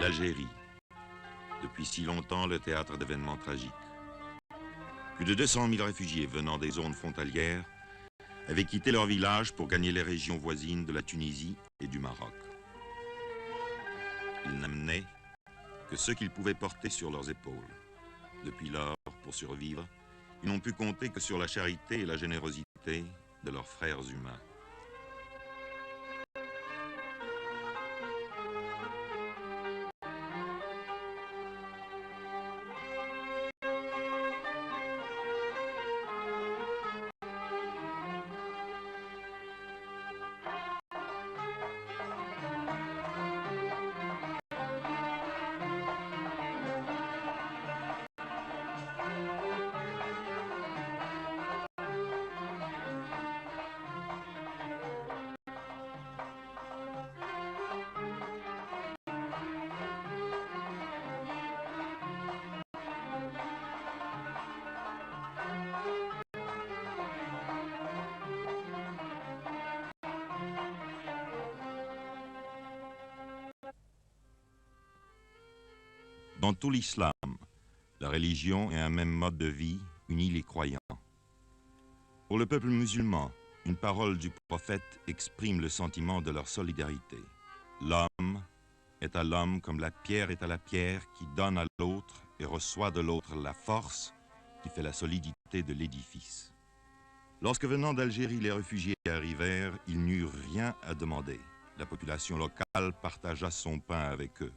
L'Algérie, depuis si longtemps le théâtre d'événements tragiques. Plus de 200 000 réfugiés venant des zones frontalières avaient quitté leur village pour gagner les régions voisines de la Tunisie et du Maroc. Ils n'amenaient que ce qu'ils pouvaient porter sur leurs épaules. Depuis lors, pour survivre, ils n'ont pu compter que sur la charité et la générosité de leurs frères humains. Dans tout l'islam, la religion et un même mode de vie unit les croyants. Pour le peuple musulman, une parole du prophète exprime le sentiment de leur solidarité. L'homme est à l'homme comme la pierre est à la pierre qui donne à l'autre et reçoit de l'autre la force qui fait la solidité de l'édifice. Lorsque venant d'Algérie, les réfugiés arrivèrent, ils n'eurent rien à demander. La population locale partagea son pain avec eux.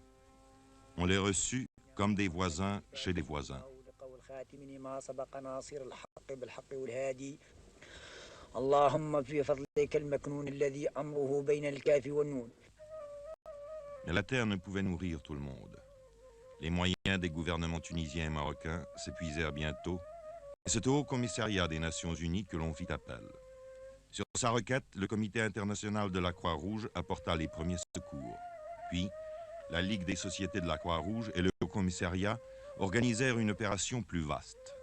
On les reçut comme des voisins chez des voisins. Mais la terre ne pouvait nourrir tout le monde. Les moyens des gouvernements tunisiens et marocains s'épuisèrent bientôt, et c'est au Haut-Commissariat des Nations Unies que l'on fit appel. Sur sa requête, le Comité international de la Croix-Rouge apporta les premiers secours. Puis, la Ligue des sociétés de la Croix-Rouge et le Haut-Commissariat organisèrent une opération plus vaste.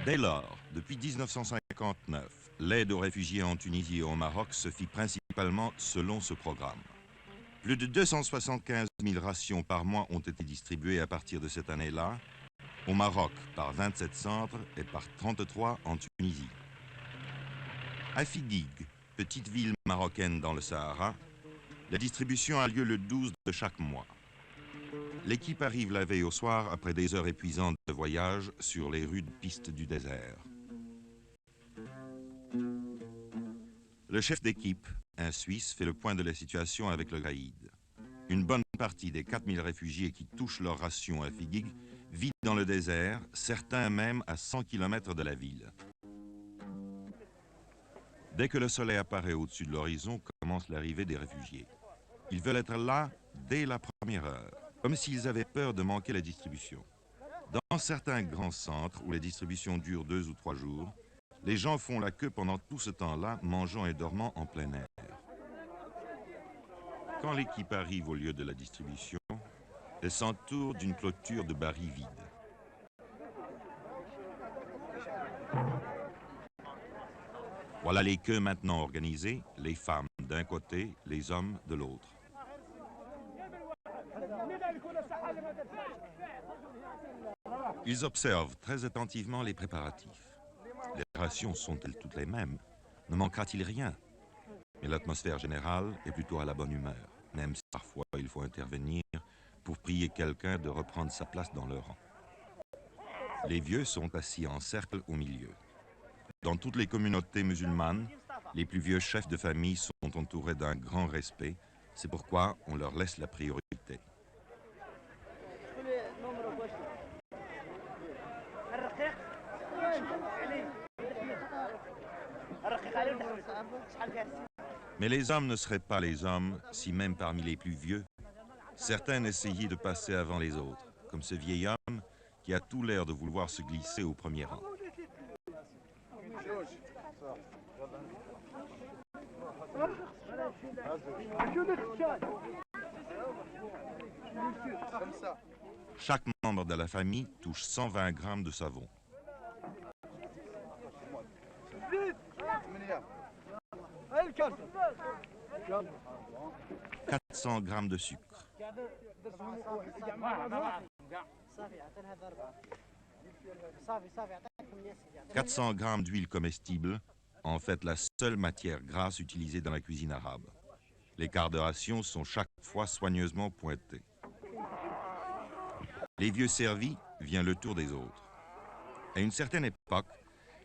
Dès lors, depuis 1959, l'aide aux réfugiés en Tunisie et au Maroc se fit principalement selon ce programme. Plus de 275 000 rations par mois ont été distribuées à partir de cette année-là, au Maroc par 27 centres et par 33 en Tunisie. À Fidig, petite ville marocaine dans le Sahara, la distribution a lieu le 12 de chaque mois. L'équipe arrive la veille au soir après des heures épuisantes de voyage sur les rudes pistes du désert. Le chef d'équipe, un Suisse, fait le point de la situation avec le guide. Une bonne partie des 4000 réfugiés qui touchent leur ration à Fidig vivent dans le désert, certains même à 100 km de la ville. Dès que le soleil apparaît au-dessus de l'horizon, commence l'arrivée des réfugiés. Ils veulent être là dès la première heure, comme s'ils avaient peur de manquer la distribution. Dans certains grands centres où les distributions durent 2 ou 3 jours, les gens font la queue pendant tout ce temps-là, mangeant et dormant en plein air. Quand l'équipe arrive au lieu de la distribution, elle s'entoure d'une clôture de barils vides. Voilà les queues maintenant organisées, les femmes d'un côté, les hommes de l'autre. Ils observent très attentivement les préparatifs. Les rations sont-elles toutes les mêmes? Ne manquera-t-il rien? Mais l'atmosphère générale est plutôt à la bonne humeur, même si parfois il faut intervenir pour prier quelqu'un de reprendre sa place dans le rang. Les vieux sont assis en cercle au milieu. Dans toutes les communautés musulmanes, les plus vieux chefs de famille sont entourés d'un grand respect. C'est pourquoi on leur laisse la priorité. Mais les hommes ne seraient pas les hommes si même parmi les plus vieux, certains essayaient de passer avant les autres, comme ce vieil homme qui a tout l'air de vouloir se glisser au premier rang. Chaque membre de la famille touche 120 grammes de savon. 400 grammes de sucre, 400 grammes d'huile comestible, en fait la seule matière grasse utilisée dans la cuisine arabe. Les quarts de ration sont chaque fois soigneusement pointés. Les vieux servis, vient le tour des autres. À une certaine époque,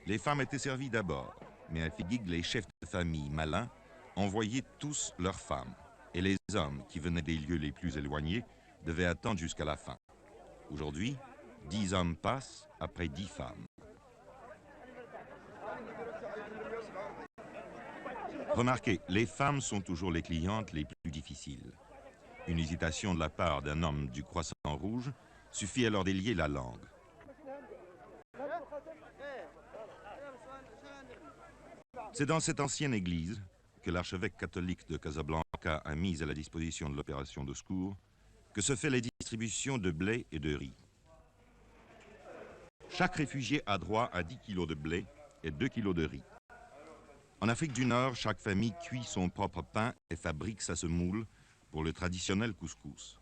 les femmes étaient servies d'abord, mais à Figuig, les chefs de famille malins envoyaient tous leurs femmes, et les hommes qui venaient des lieux les plus éloignés devaient attendre jusqu'à la fin. Aujourd'hui, 10 hommes passent après 10 femmes. Remarquez, les femmes sont toujours les clientes les plus difficiles. Une hésitation de la part d'un homme du croissant rouge suffit à leur délier la langue. C'est dans cette ancienne église que l'archevêque catholique de Casablanca a mise à la disposition de l'opération de secours que se fait la distribution de blé et de riz. Chaque réfugié a droit à 10 kilos de blé et 2 kilos de riz. En Afrique du Nord, chaque famille cuit son propre pain et fabrique sa semoule pour le traditionnel couscous.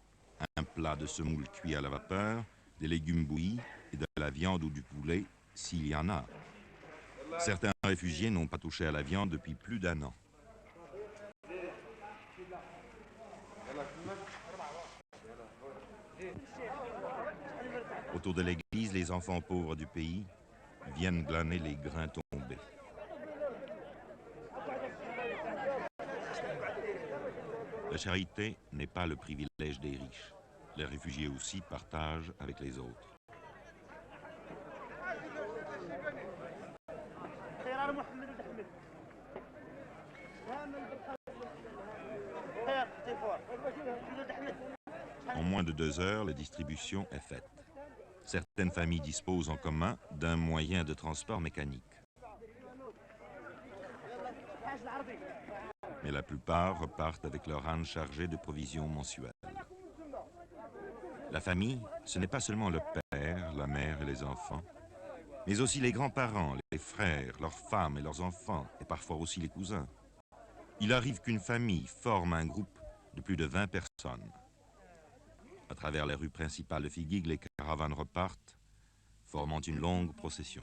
Un plat de semoule cuit à la vapeur, des légumes bouillis et de la viande ou du poulet, s'il y en a. Certains réfugiés n'ont pas touché à la viande depuis plus d'1 an. Autour de l'église, les enfants pauvres du pays viennent glaner les grains tombés. La charité n'est pas le privilège des riches. Les réfugiés aussi partagent avec les autres. En moins de 2 heures, la distribution est faite. Certaines familles disposent en commun d'un moyen de transport mécanique. Mais la plupart repartent avec leur âne chargé de provisions mensuelles. La famille, ce n'est pas seulement le père, la mère et les enfants, mais aussi les grands-parents, les frères, leurs femmes et leurs enfants, et parfois aussi les cousins. Il arrive qu'une famille forme un groupe de plus de 20 personnes. À travers les rues principales de Figuig, les caravanes repartent, formant une longue procession.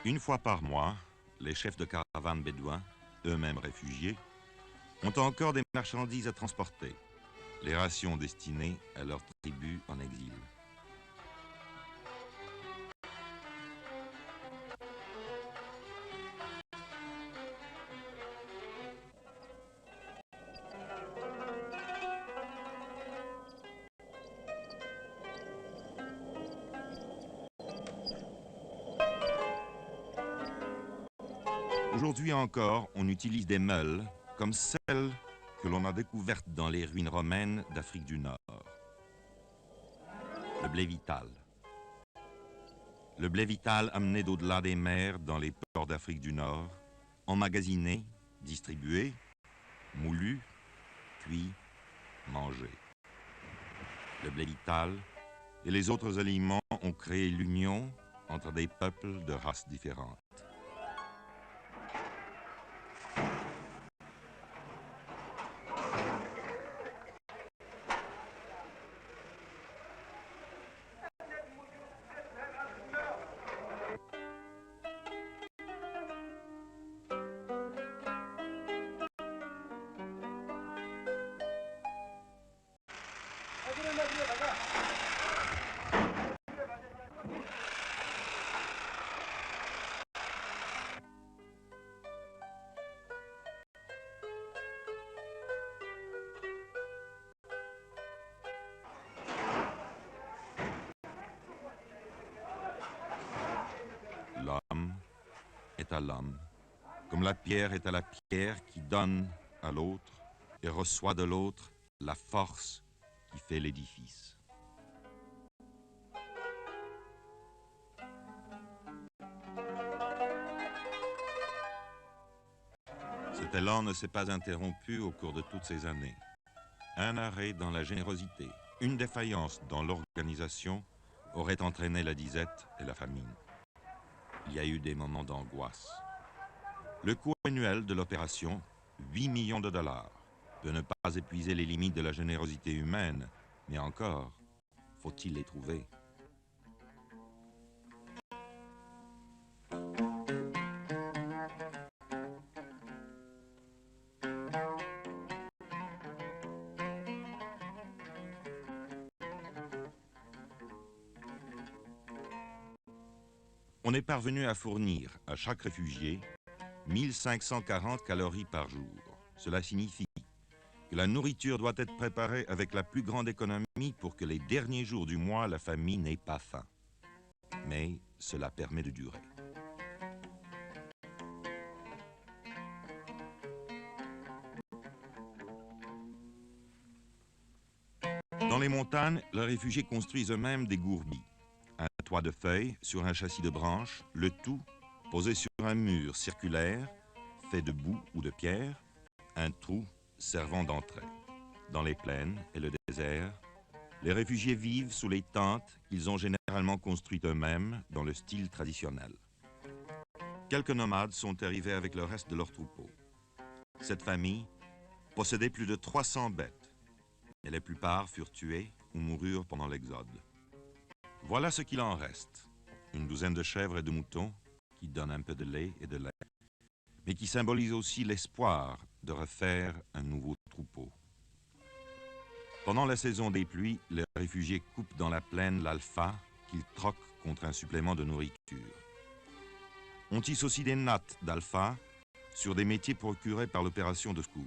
Une fois par mois, les chefs de caravanes bédouins, eux-mêmes réfugiés, ont encore des marchandises à transporter, les rations destinées à leurs tribus en exil. Aujourd'hui encore, on utilise des meules comme celles que l'on a découvertes dans les ruines romaines d'Afrique du Nord. Le blé vital. Le blé vital amené d'au-delà des mers dans les ports d'Afrique du Nord, emmagasiné, distribué, moulu, cuit, mangé. Le blé vital et les autres aliments ont créé l'union entre des peuples de races différentes. est à l'homme, comme la pierre est à la pierre qui donne à l'autre et reçoit de l'autre la force qui fait l'édifice. Cet élan ne s'est pas interrompu au cours de toutes ces années. Un arrêt dans la générosité, une défaillance dans l'organisation aurait entraîné la disette et la famine. Il y a eu des moments d'angoisse. Le coût annuel de l'opération, 8 millions de dollars, peut ne pas épuiser les limites de la générosité humaine, mais encore, faut-il les trouver? On est parvenu à fournir à chaque réfugié 1540 calories par jour. Cela signifie que la nourriture doit être préparée avec la plus grande économie pour que les derniers jours du mois, la famille n'ait pas faim. Mais cela permet de durer. Dans les montagnes, les réfugiés construisent eux-mêmes des gourmis. Un toit de feuilles sur un châssis de branches, le tout posé sur un mur circulaire, fait de boue ou de pierre, un trou servant d'entrée. Dans les plaines et le désert, les réfugiés vivent sous les tentes qu'ils ont généralement construites eux-mêmes dans le style traditionnel. Quelques nomades sont arrivés avec le reste de leur troupeau. Cette famille possédait plus de 300 bêtes, mais la plupart furent tuées ou moururent pendant l'exode. Voilà ce qu'il en reste. Une douzaine de chèvres et de moutons qui donnent un peu de lait et de lait, mais qui symbolisent aussi l'espoir de refaire un nouveau troupeau. Pendant la saison des pluies, les réfugiés coupent dans la plaine l'alpha qu'ils troquent contre un supplément de nourriture. On tisse aussi des nattes d'alpha sur des métiers procurés par l'opération de secours.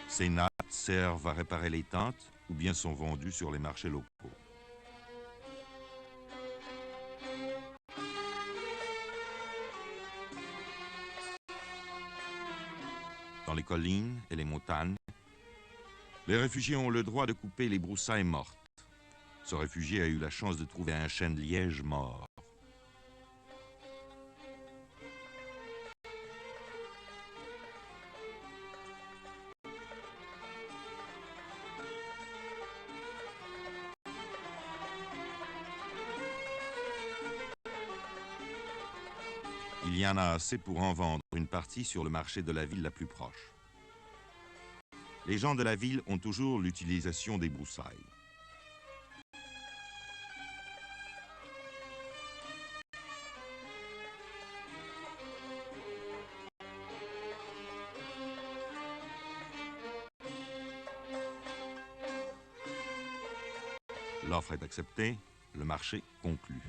Ces nattes servent à réparer les tentes ou bien sont vendues sur les marchés locaux. Dans les collines et les montagnes, les réfugiés ont le droit de couper les broussailles mortes. Ce réfugié a eu la chance de trouver un chêne liège mort. Il y en a assez pour en vendre une partie sur le marché de la ville la plus proche. Les gens de la ville ont toujours l'utilisation des broussailles. L'offre est acceptée, le marché conclu.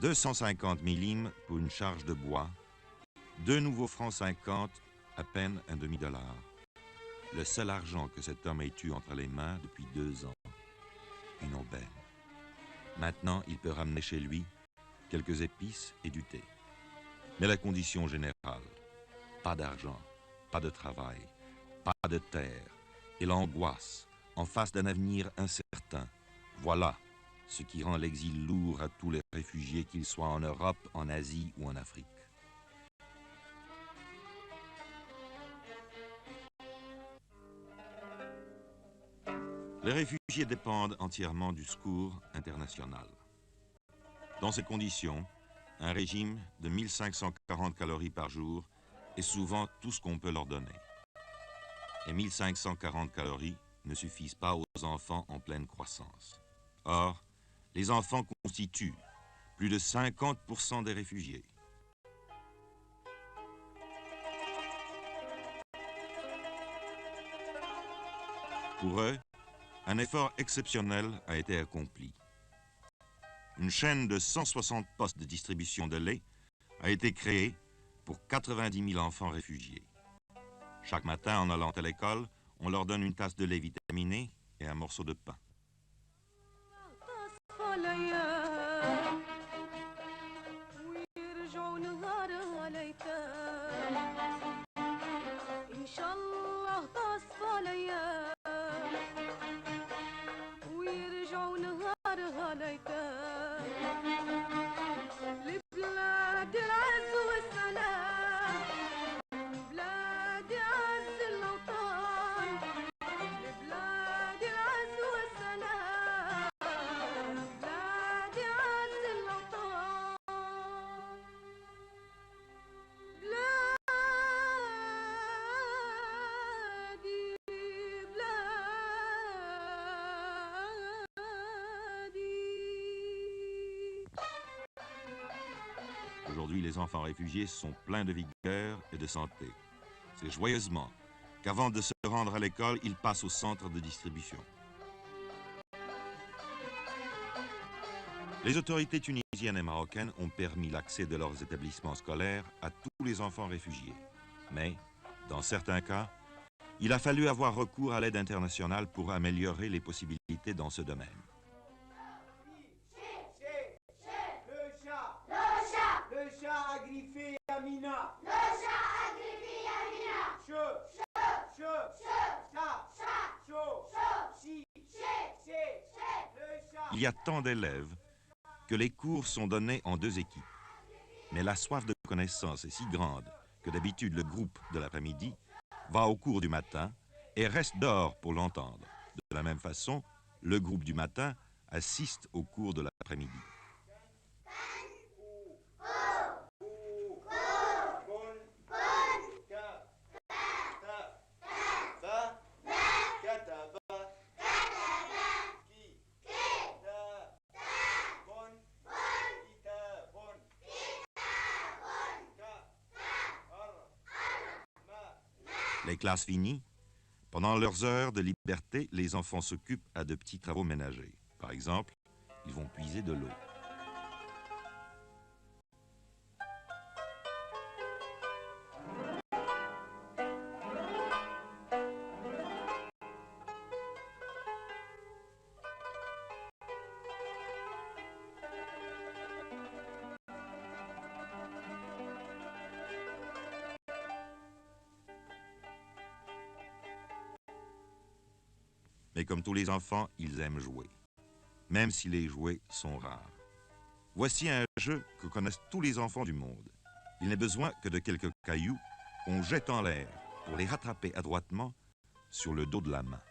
250 millim pour une charge de bois, 2 nouveaux francs 50, à peine un demi-dollar. Le seul argent que cet homme ait eu entre les mains depuis 2 ans. Une aubaine. Maintenant, il peut ramener chez lui quelques épices et du thé. Mais la condition générale, pas d'argent, pas de travail, pas de terre, et l'angoisse en face d'un avenir incertain. Voilà ce qui rend l'exil lourd à tous les réfugiés, qu'ils soient en Europe, en Asie ou en Afrique. Les réfugiés dépendent entièrement du secours international. Dans ces conditions, un régime de 1540 calories par jour est souvent tout ce qu'on peut leur donner. Et 1540 calories ne suffisent pas aux enfants en pleine croissance. Or, les enfants constituent plus de 50% des réfugiés. Pour eux, un effort exceptionnel a été accompli. Une chaîne de 160 postes de distribution de lait a été créée pour 90 000 enfants réfugiés. Chaque matin, en allant à l'école, on leur donne une tasse de lait vitaminé et un morceau de pain. Aujourd'hui, les enfants réfugiés sont pleins de vigueur et de santé. C'est joyeusement qu'avant de se rendre à l'école, ils passent au centre de distribution. Les autorités tunisiennes et marocaines ont permis l'accès de leurs établissements scolaires à tous les enfants réfugiés. Mais, dans certains cas, il a fallu avoir recours à l'aide internationale pour améliorer les possibilités dans ce domaine. Le chat a griffé Amina. Le chat a griffé Amina. Il y a tant d'élèves que les cours sont donnés en 2 équipes. Mais la soif de connaissance est si grande que d'habitude le groupe de l'après-midi va au cours du matin et reste dehors pour l'entendre. De la même façon, le groupe du matin assiste au cours de l'après-midi. Les classes finies, pendant leurs heures de liberté, les enfants s'occupent à de petits travaux ménagers. Par exemple, ils vont puiser de l'eau. Mais comme tous les enfants, ils aiment jouer, même si les jouets sont rares. Voici un jeu que connaissent tous les enfants du monde. Il n'est besoin que de quelques cailloux qu'on jette en l'air pour les rattraper adroitement sur le dos de la main.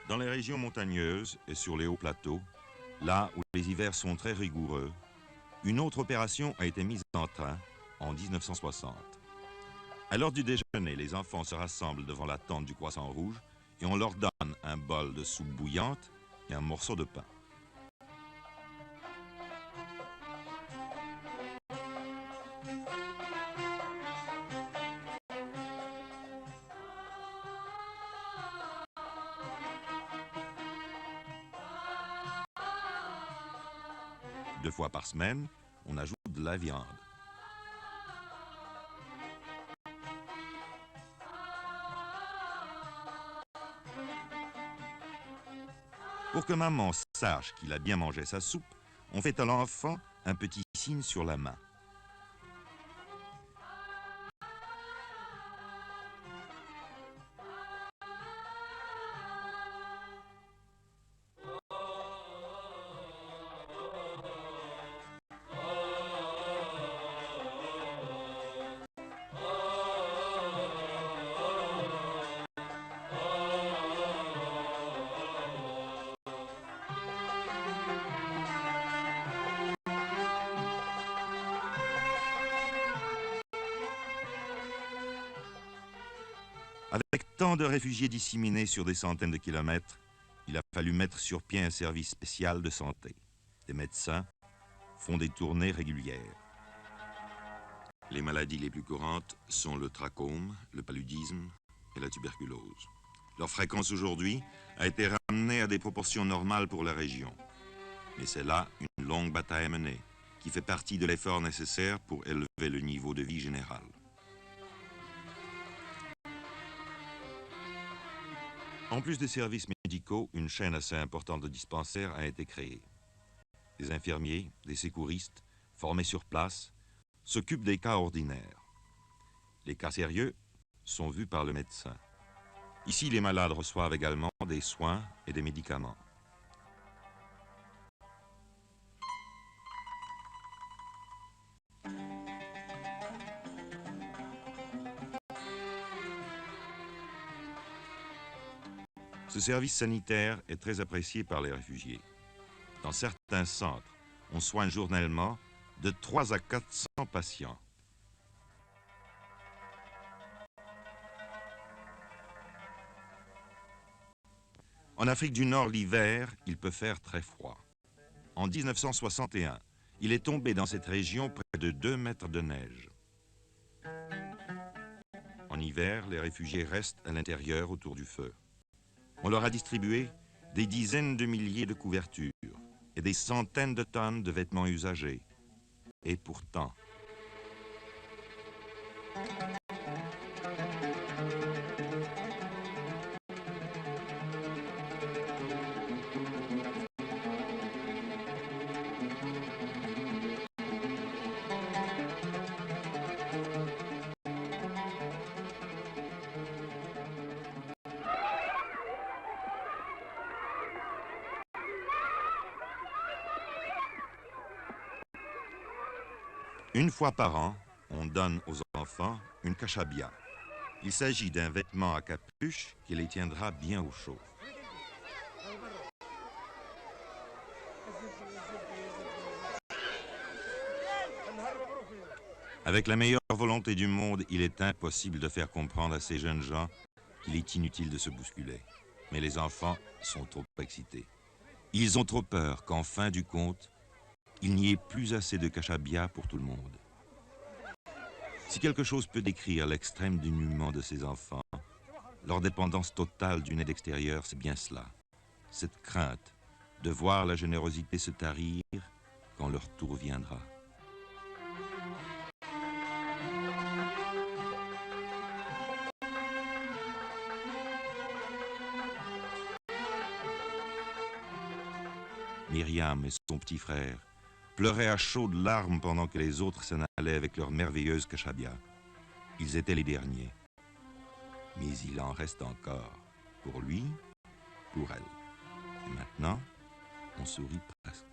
Dans les régions montagneuses et sur les hauts plateaux, là où les hivers sont très rigoureux, une autre opération a été mise en train en 1960. À l'heure du déjeuner, les enfants se rassemblent devant la tente du Croissant Rouge et on leur donne un bol de soupe bouillante et un morceau de pain. Deux fois par semaine, on ajoute de la viande. Pour que maman sache qu'il a bien mangé sa soupe, on fait à l'enfant un petit signe sur la main. Avec tant de réfugiés disséminés sur des centaines de kilomètres, il a fallu mettre sur pied un service spécial de santé. Des médecins font des tournées régulières. Les maladies les plus courantes sont le trachome, le paludisme et la tuberculose. Leur fréquence aujourd'hui a été ramenée à des proportions normales pour la région. Mais c'est là une longue bataille à mener, qui fait partie de l'effort nécessaire pour élever le niveau de vie général. En plus des services médicaux, une chaîne assez importante de dispensaires a été créée. Des infirmiers, des secouristes, formés sur place, s'occupent des cas ordinaires. Les cas sérieux sont vus par le médecin. Ici, les malades reçoivent également des soins et des médicaments. Ce service sanitaire est très apprécié par les réfugiés. Dans certains centres, on soigne journellement de 3 à 400 patients. En Afrique du Nord, l'hiver, il peut faire très froid. En 1961, il est tombé dans cette région près de 2 mètres de neige. En hiver, les réfugiés restent à l'intérieur autour du feu. On leur a distribué des dizaines de milliers de couvertures et des centaines de tonnes de vêtements usagés. Et pourtant... Une fois par an, on donne aux enfants une kashabia. Il s'agit d'un vêtement à capuche qui les tiendra bien au chaud. Avec la meilleure volonté du monde, il est impossible de faire comprendre à ces jeunes gens qu'il est inutile de se bousculer. Mais les enfants sont trop excités. Ils ont trop peur qu'en fin du compte, il n'y ait plus assez de kashabia pour tout le monde. Si quelque chose peut décrire l'extrême dénuement de ces enfants, leur dépendance totale d'une aide extérieure, c'est bien cela. Cette crainte de voir la générosité se tarir quand leur tour viendra. Myriam et son petit frère pleuraient à chaudes larmes pendant que les autres s'en allaient avec leur merveilleuse kashabia. Ils étaient les derniers. Mais il en reste encore. Pour lui, pour elle. Et maintenant, on sourit presque.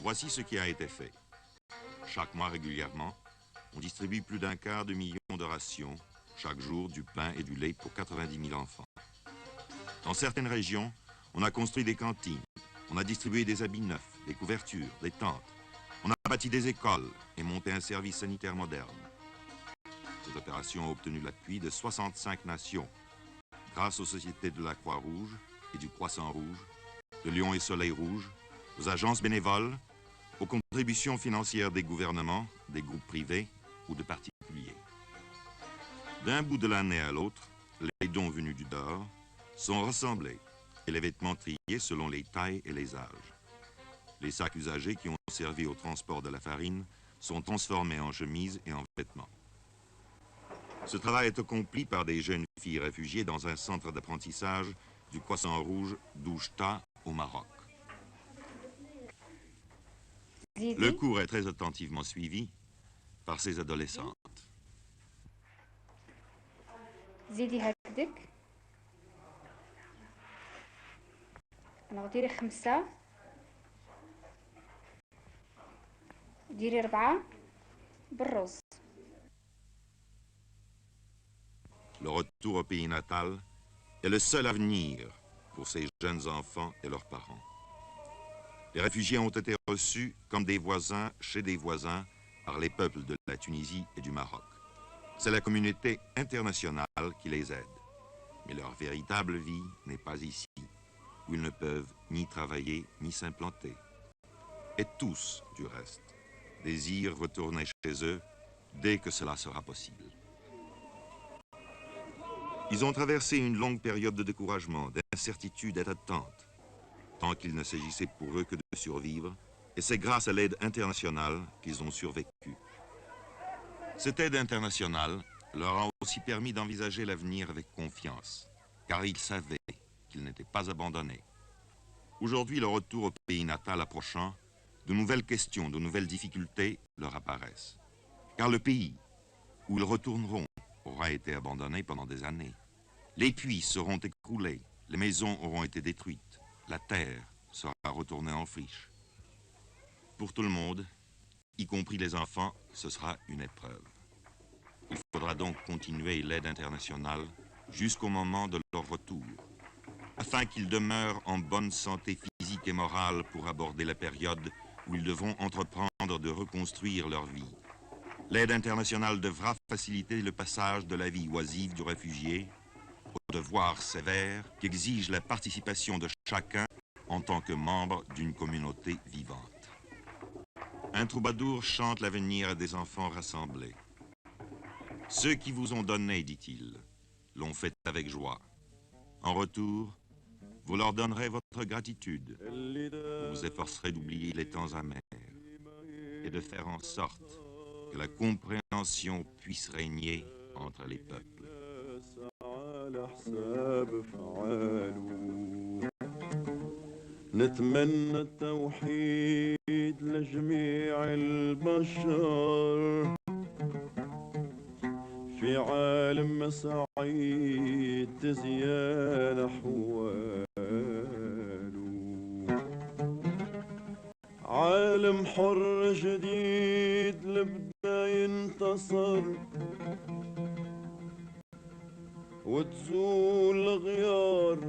Voici ce qui a été fait. Chaque mois régulièrement, on distribue plus d'un quart de million de rations, chaque jour du pain et du lait pour 90 000 enfants. Dans certaines régions, on a construit des cantines, on a distribué des habits neufs, des couvertures, des tentes, on a bâti des écoles et monté un service sanitaire moderne. Cette opération a obtenu l'appui de 65 nations, grâce aux sociétés de la Croix-Rouge et du Croissant Rouge, de Lion et Soleil Rouge, aux agences bénévoles, aux contributions financières des gouvernements, des groupes privés ou de particuliers. D'un bout de l'année à l'autre, les dons venus du dehors sont rassemblés et les vêtements triés selon les tailles et les âges. Les sacs usagés qui ont servi au transport de la farine sont transformés en chemises et en vêtements. Ce travail est accompli par des jeunes filles réfugiées dans un centre d'apprentissage du Croissant Rouge d'Oujda au Maroc. Le cours est très attentivement suivi par ces adolescentes. زيدي هكذاك انا ديري 5 ديري 4 بالرز. le retour au pays natal, est le seul avenir pour ces jeunes enfants et leurs parents. Les réfugiés ont été reçus comme des voisins chez des voisins par les peuples de la Tunisie et du Maroc. C'est la communauté internationale qui les aide. Mais leur véritable vie n'est pas ici, où ils ne peuvent ni travailler ni s'implanter. Et tous, du reste, désirent retourner chez eux dès que cela sera possible. Ils ont traversé une longue période de découragement, d'incertitude et d'attente, tant qu'il ne s'agissait pour eux que de survivre, et c'est grâce à l'aide internationale qu'ils ont survécu. Cette aide internationale leur a aussi permis d'envisager l'avenir avec confiance, car ils savaient qu'ils n'étaient pas abandonnés. Aujourd'hui, le retour au pays natal approchant, de nouvelles questions, de nouvelles difficultés leur apparaissent. Car le pays où ils retourneront aura été abandonné pendant des années. Les puits seront écroulés, les maisons auront été détruites, la terre sera retournée en friche. Pour tout le monde, y compris les enfants, ce sera une épreuve. Il faudra donc continuer l'aide internationale jusqu'au moment de leur retour, afin qu'ils demeurent en bonne santé physique et morale pour aborder la période où ils devront entreprendre de reconstruire leur vie. L'aide internationale devra faciliter le passage de la vie oisive du réfugié au devoir sévère qui exige la participation de chacun en tant que membre d'une communauté vivante. Un troubadour chante l'avenir à des enfants rassemblés. Ceux qui vous ont donné, dit-il, l'ont fait avec joie. En retour, vous leur donnerez votre gratitude. Vous vous efforcerez d'oublier les temps amers et de faire en sorte que la compréhension puisse régner entre les peuples. نتمنى التوحيد لجميع البشر في عالم سعيد تزيان أحواله عالم حر جديد لبدا ينتصر وتزول غيار